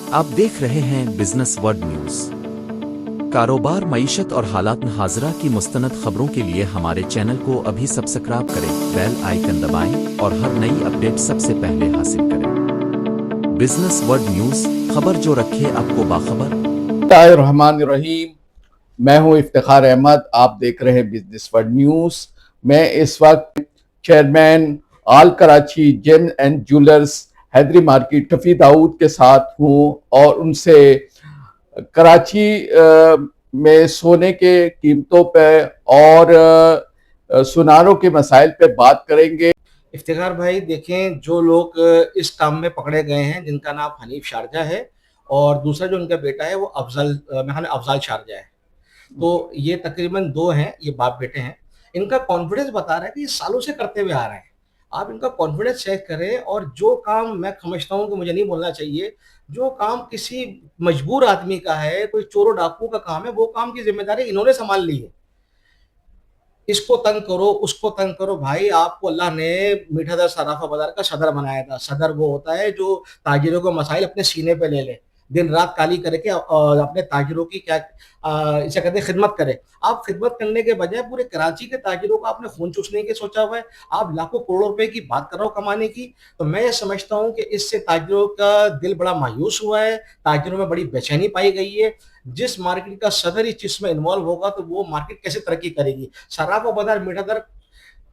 आप देख रहे हैं बिजनेस वर्ल्ड न्यूज। कारोबार, मईशत और हालात हाजरा की मुस्तनद खबरों के लिए हमारे चैनल को अभी सब्सक्राइब करें, बेल आइकन दबाएं और हर नई अपडेट सबसे पहले हासिल करें। बिजनेस वर्ल्ड न्यूज, खबर जो रखे आपको बाखबर। रहमान रहीम। मैं हूं इफ्तिखार अहमद। आप देख रहे हैं बिजनेस वर्ल्ड न्यूज। मैं इस वक्त chairman all Karachi gem and jewellers Haidari market टफी दाऊद के साथ हूं और उनसे कराची में सोने के कीमतों पे और सुनारों के मसाइल पे बात करेंगे। इफ्तिखार भाई, देखें, जो लोग इस काम में पकड़े गए हैं, जिनका नाम हनीफ शारजा है और दूसरा जो उनका बेटा है वो अफजल शारजा है। तो ये तकरीबन दो हैं, ये बाप बेटे हैं। इनका कॉन्फिडेंस बता रहा है कि ये सालों से करते हुए आ रहे हैं। आप इनका कॉन्फिडेंस चेक करें और जो काम मैं समझता हूँ कि मुझे नहीं बोलना चाहिए, जो काम किसी मजबूर आदमी का है, कोई चोरों डाकुओं का काम है, वो काम की जिम्मेदारी इन्होंने संभाल ली है। इसको तंग करो, उसको तंग करो। भाई, आपको अल्लाह ने मीठा दर सराफा बाजार का सदर बनाया था। सदर वो होता है जो ताजिरों को मसाइल अपने सीने पे ले ले, दिन रात काली करके अपने ताजिरों की क्या इसे कहते हैं खिदमत करे। आप खिदमत करने के बजाय पूरे कराची के ताजिरों का आपने खून चूसने की सोचा हुआ है। आप लाखों करोड़ों रुपए की बात कर रहे हो कमाने की। तो मैं ये समझता हूँ कि इससे ताजिरों का दिल बड़ा मायूस हुआ है, ताजिरों में बड़ी बेचैनी पाई गई है। जिस मार्केट का सदर इस चीज में इन्वॉल्व होगा तो वो मार्केट कैसे तरक्की करेगी। सराफा बाजार मीठा दर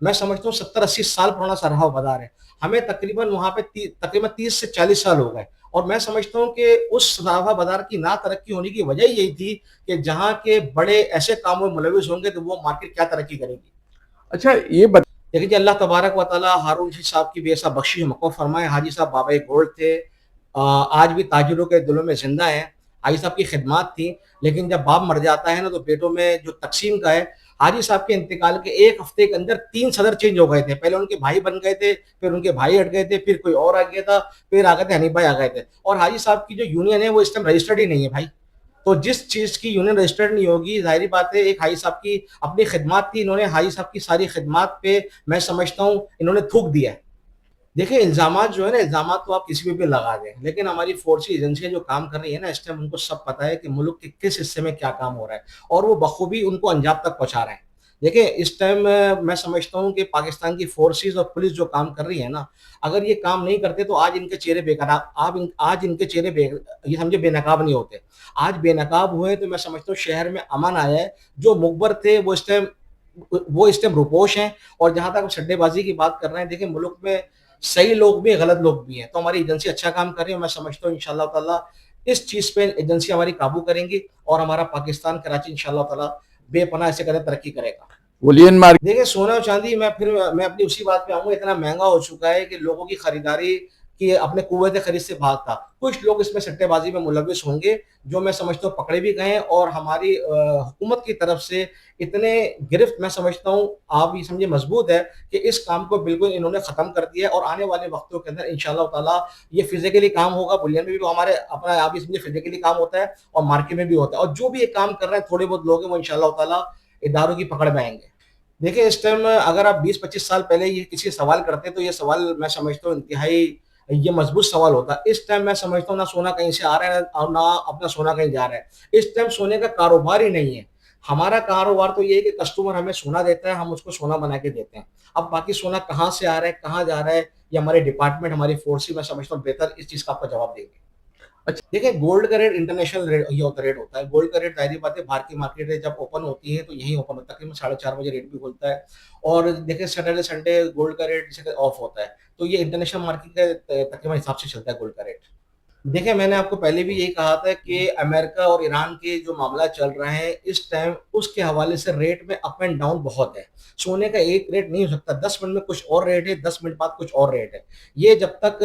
मैं समझता हूँ 70-80 साल पुराना सराफा बाजार है। हमें तकरीबन वहां पे तकरीबन 30 से 40 साल हो गए और मैं समझता हूँ कि उस सराफा बाजार की ना तरक्की होने की वजह यही थी कि जहाँ के बड़े ऐसे कामों में मुलविस होंगे तो वो मार्केट क्या तरक्की करेगी। अच्छा, ये देखिए जी, अल्लाह तबारक व तआला हारून रशीद साहब की बेसा बख्शिश मको फरमाए। हाजी साहब बाबा गोल्ड थे, आज भी ताजिरों के दिलों में जिंदा है। हाजी साहब की खिदमत थी, लेकिन जब बाप मर जाता है ना तो बेटों में जो तकसीम का है। हाजी साहब के इंतकाल के एक हफ्ते के अंदर 3 सदर चेंज हो गए थे। पहले उनके भाई बन गए थे, फिर उनके भाई हट गए थे, फिर कोई और आ गया था, फिर आ गए थे हनीफ भाई आ गए थे। और हाजी साहब की जो यूनियन है वो इस टाइम रजिस्टर्ड ही नहीं है भाई। तो जिस चीज की यूनियन रजिस्टर्ड नहीं होगी, जाहिर बात है, एक हाजी साहब की अपनी खिदमत थी, इन्होंने हाजी साहब की सारी खिदमत पे मैं समझता हूँ इन्होंने थूक दिया है। देखिए, इल्जामात जो है ना, इल्जामात तो आप किसी पे भी लगा दें, लेकिन हमारी फोर्सी एजेंसियां जो काम कर रही है ना इस टाइम, उनको सब पता है कि मुल्क के किस हिस्से में क्या काम हो रहा है और वो बखूबी उनको अंजाम तक पहुंचा रहे हैं। देखिए, इस टाइम मैं समझता हूँ कि पाकिस्तान की फोर्सेस और पुलिस जो काम कर रही है ना, अगर ये काम नहीं करते तो आज इनके चेहरे बेनकाब, आज इनके चेहरे ये समझे बेनकाब नहीं होते। आज बेनकाब हुए तो मैं समझता हूँ शहर में अमन आया है। जो मुखबर थे वो इस टाइम रुपोश हैं। और जहां तक हम सट्टेबाजी की बात कर रहे हैं, देखिए, मुल्क में सही लोग भी हैं, गलत लोग भी हैं। तो हमारी एजेंसी अच्छा काम कर रही है। मैं समझता हूँ इंशाल्लाह ताला इस चीज पे एजेंसी हमारी काबू करेंगी और हमारा पाकिस्तान, कराची, इंशाल्लाह ताला बेपनाह ऐसे कदम तरक्की करेगा। Boolean market. देखिए, सोना और चांदी, मैं अपनी उसी बात पे आऊंगा। इतना महंगा हो चुका है कि लोगों की खरीदारी की अपने कुव्वत खरीद से भागता। कुछ लोग इसमें सट्टेबाजी में मुलविस होंगे जो मैं समझता हूँ पकड़े भी गए हैं और हमारी हुकूमत की तरफ से इतने गिरफ्त मैं समझता हूँ आप ये समझे मजबूत है कि इस काम को बिल्कुल इन्होंने खत्म कर दिया है और आने वाले वक्तों के अंदर इंशाल्लाह ताला ये फिजिकली काम होगा। बुलियन में भी हमारे अपना आप ये समझे फिजिकली काम होता है और मार्केट में भी होता है। और जो भी ये काम कर रहे हैं, थोड़े बहुत लोग हैं, वो इंशाल्लाह ताला इदारों की पकड़ में आएंगे। देखिए, इस टाइम अगर आप 20-25 साल पहले ये किसी सवाल करते तो ये सवाल मैं समझता हूँ इंतहाई ये मजबूत सवाल होता है। इस टाइम मैं समझता हूँ ना सोना कहीं से आ रहा है और ना अपना सोना कहीं जा रहा है। इस टाइम सोने का कारोबार ही नहीं है। हमारा कारोबार तो ये है कि कस्टमर हमें सोना देता है, हम उसको सोना बना के देते हैं। अब बाकी सोना कहाँ से आ रहा है, कहाँ जा रहा है, ये हमारे डिपार्टमेंट, हमारी फोर्स ही मैं समझता हूँ बेहतर इस चीज का आपको जवाब देंगे। अच्छा, देखिए, गोल्ड का रेट इंटरनेशनल रेट रेट होता है। गोल्ड का रेट जाहिर बात है, बाहर की मार्केट है जब ओपन होती है तो यही ओपन होता है, तकरीबन 4:30 बजे रेट भी खुलता है। और देखिए, सैटरडे संडे गोल्ड का रेट ऑफ होता है। तो ये इंटरनेशनल मार्केट के तकरीबन हिसाब से चलता है गोल्ड का रेट। देखिए, मैंने आपको पहले भी यही कहा था कि अमेरिका और ईरान के जो मामला चल रहे हैं इस टाइम, उसके हवाले से रेट में अप एंड डाउन बहुत है। सोने का एक रेट नहीं हो सकता। 10 मिनट में कुछ और रेट है, 10 मिनट बाद कुछ और रेट है। ये जब तक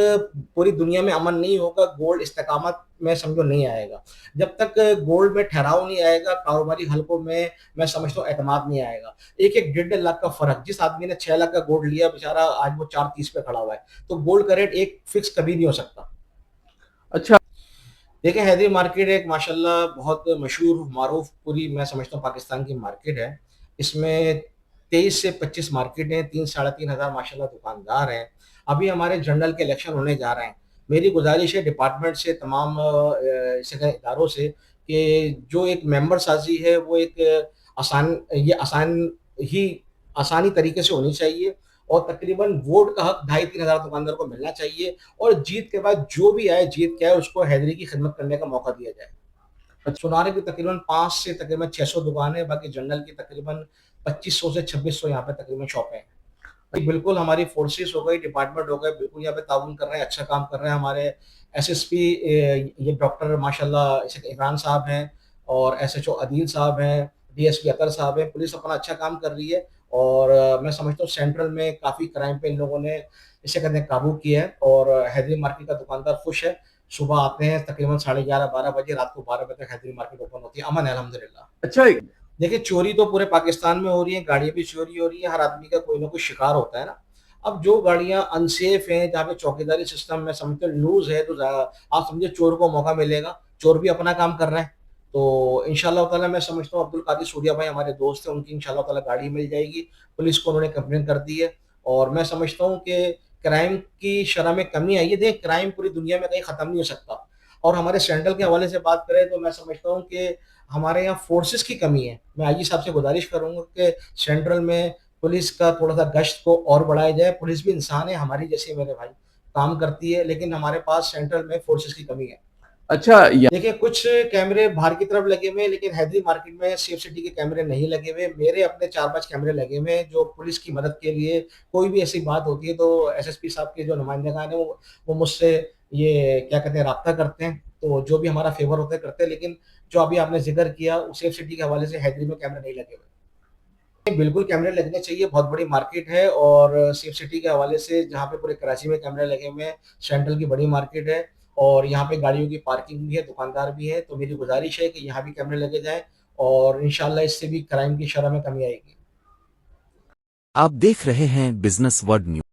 पूरी दुनिया में अमन नहीं होगा, गोल्ड इस्तेकामत में समझो नहीं आएगा। जब तक गोल्ड में ठहराव नहीं आएगा, कारोबारी हलकों में मैं समझता हूँ एतमाद नहीं आएगा। एक एक 1.5 लाख का फर्क, जिस आदमी ने 6 लाख का गोल्ड लिया बेचारा आज वो 4.30 पे खड़ा हुआ है। तो गोल्ड का रेट एक फिक्स कभी नहीं हो सकता। अच्छा, देखिए, हैदरी मार्केट एक माशाल्लाह बहुत मशहूर मारूफ पूरी मैं समझता हूँ पाकिस्तान की मार्केट है। इसमें 23 से 25 मार्केट हैं, 3-3.5 हज़ार माशाल्लाह दुकानदार हैं। अभी हमारे जनरल के इलेक्शन होने जा रहे हैं। मेरी गुजारिश है डिपार्टमेंट से, तमाम इसे कहें इदारों से, कि जो एक मेंबर साजी है वो एक आसान ही आसानी तरीके से होनी चाहिए, और तकरीबन वोट का हक 2,500-3,000 दुकानदार को मिलना चाहिए, और जीत के बाद जो भी आए, जीत के आए, उसको हैदरी की खिदमत करने का मौका दिया जाए। सुनारे की तकरीबन 5 से तकरीबन 600 दुकानें, बाकी जनरल की तकरीबन 2500 से 2600 यहाँ पे तकरीबन शॉपें हैं। बिल्कुल हमारी फोर्सेस हो गई, डिपार्टमेंट हो गए, बिल्कुल यहाँ पे ताउन कर रहे हैं, अच्छा काम कर रहे हैं। हमारे एसएसपी ये डॉक्टर माशाल्लाह इमरान साहब हैं, और एसएचओ अदील साहब हैं, डीएसपी अतर साहब हैं, पुलिस अपना अच्छा काम कर रही है, और मैं समझता हूँ सेंट्रल में काफ़ी क्राइम पे इन लोगों ने इसे कहते हैं काबू किया है, और हैदरी मार्केट का दुकानदार खुश है। सुबह आते हैं तकरीबन 11:30-12 बजे, रात को 12 बजे तक हैदरी मार्केट ओपन होती है, अमन है अल्हम्दुलिल्लाह। अच्छा, देखिए, चोरी तो पूरे पाकिस्तान में हो रही है, गाड़ियाँ भी चोरी हो रही है, हर आदमी का कोई ना कोई शिकार होता है ना। अब जो गाड़ियाँ अनसेफ हैं, जहाँ पे चौकीदारी सिस्टम मैं समझता हूँ लूज़ है, तो आप समझिए चोर को मौका मिलेगा, चोर भी अपना काम कर रहे हैं। तो इंशाअल्लाह ताला मैं समझता हूँ अब्दुल कादिर सूर्या भाई हमारे दोस्त हैं, उनकी इंशाअल्लाह ताला गाड़ी मिल जाएगी, पुलिस को उन्होंने कंप्लेंट कर दी है, और मैं समझता हूँ कि क्राइम की शरह में कमी आई है। देखिए, क्राइम पूरी दुनिया में कहीं ख़त्म नहीं हो सकता, और हमारे सेंट्रल के हवाले से बात करें तो मैं समझता हूँ कि हमारे यहाँ फोर्सेस की कमी है। मैं आईजी साहब से गुज़ारिश करूँगा कि सेंट्रल में पुलिस का थोड़ा-सा गश्त को और बढ़ाया जाए। पुलिस भी इंसान है, हमारी जैसी मेरे भाई, काम करती है, लेकिन हमारे पास सेंट्रल में फोर्सेस की कमी है। अच्छा, देखिए, कुछ कैमरे बाहर की तरफ लगे हुए हैं, लेकिन हैदरी मार्केट में सेफ सिटी के कैमरे नहीं लगे हुए। मेरे अपने 4-5 कैमरे लगे हुए हैं, जो पुलिस की मदद के लिए कोई भी ऐसी बात होती है, तो एसएसपी साहब के जो नुमाइंदगान हैं, वो मुझसे ये क्या कहते हैं, राब्ता करते हैं। तो जो भी हमारा फ़ेवर होता है, करते हैं। लेकिन जो अभी आपने ज़िक्र किया, सेफ सिटी के हवाले से हैदरी में कैमरे नहीं लगे हुए। बिल्कुल कैमरे लगने चाहिए, बहुत बड़ी मार्केट है, और सेफ सिटी के हवाले से जहाँ पे पूरे कराची में कैमरे लगे हुए हैं, सेंट्रल की बड़ी मार्केट है, और यहाँ पे गाड़ियों की पार्किंग भी है, दुकानदार भी है, तो मेरी गुज़ारिश है कि यहाँ भी कैमरे लगे जाएँ, और इंशाअल्लाह इससे भी क्राइम की शरह में कमी आएगी। आप देख रहे हैं बिजनेस वर्ड न्यूज।